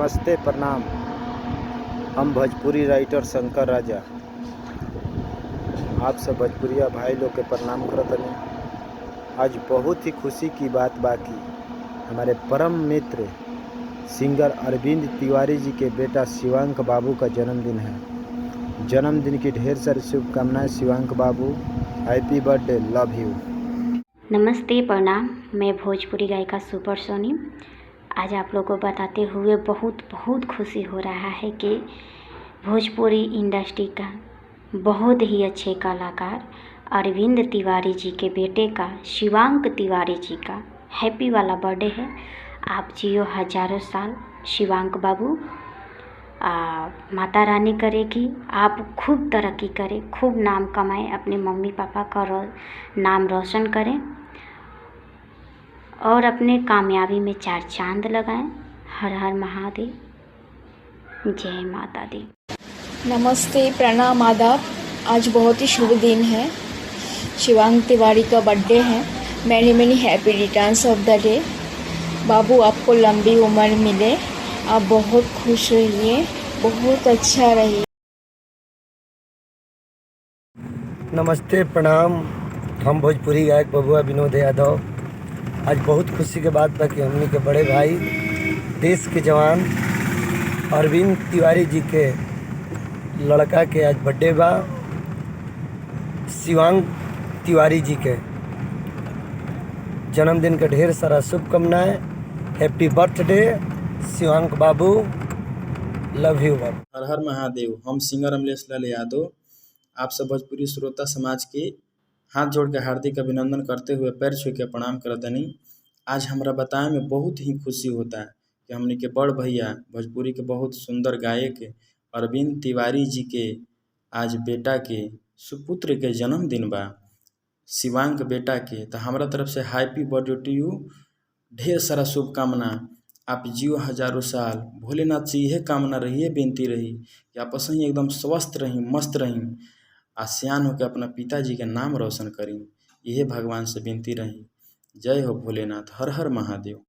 नमस्ते प्रणाम। हम भोजपुरी राइटर शंकर राजा आप सब भोजपुरिया भाई लोग के प्रणाम करतनी। आज बहुत ही खुशी की बात बाकी हमारे परम मित्र सिंगर अरविंद तिवारी जी के बेटा शिवांक बाबू का जन्मदिन है। जन्मदिन की ढेर सारी शुभकामनाएं शिवांक बाबू, हैप्पी बर्थडे, लव यू। नमस्ते प्रणाम। मैं भोजपुरी गायिका सुपर सोनी। आज आप लोगों को बताते हुए बहुत खुशी हो रहा है कि भोजपुरी इंडस्ट्री का बहुत ही अच्छे कलाकार अरविंद तिवारी जी के बेटे का शिवांक तिवारी जी का हैप्पी वाला बर्थडे है। आप जियो हजारों साल शिवांक बाबू। माता रानी करेगी आप खूब तरक्की करें, खूब नाम कमाएं, अपने मम्मी पापा का नाम रोशन करें और अपने कामयाबी में चार चांद लगाएं। हर हर महादेव, जय माता दी। नमस्ते प्रणाम आदाब। आज बहुत ही शुभ दिन है, शिवांक तिवारी का बर्थडे है। मैनी happy returns of the day. बाबू आपको लंबी उम्र मिले, आप बहुत खुश रहिए, बहुत अच्छा रहिए। नमस्ते प्रणाम। हम भोजपुरी गायक बबुआ विनोद यादव। आज बहुत खुशी के बात बा कि हमने के बड़े भाई देश के जवान अरविंद तिवारी जी के लड़का के आज बर्थडे बा। शिवांक तिवारी जी के जन्मदिन के ढेर सारा शुभकामनाएं। हैप्पी बर्थडे शिवांक बाबू, लव यू बाबू। हर हर महादेव। हम सिंगर अमलेश लाल यादव आप सब भोजपुरी श्रोता समाज के हाथ जोड़ के हार्दिक अभिनंदन करते हुए पैर छू के प्रणाम करतनी। आज हमरा बताए में बहुत ही खुशी होता है कि हमने के बड़ भैया भोजपुरी के बहुत सुंदर गायक अरविंद तिवारी जी के आज बेटा के सुपुत्र के जन्मदिन बा, शिवांक बेटा के। तो हमारा तरफ से हैप्पी बर्थडे टू यू। ढेर सारा शुभकामना। आप जियो हजारों साल। भोलेनाथ से यह कामना रही है, बेनती रही कि आप ही एकदम स्वस्थ रही, मस्त रही, आसियान होकर अपना पिताजी के नाम रोशन करी। यह भगवान से विनती रही। जय हो भोलेनाथ। हर हर महादेव।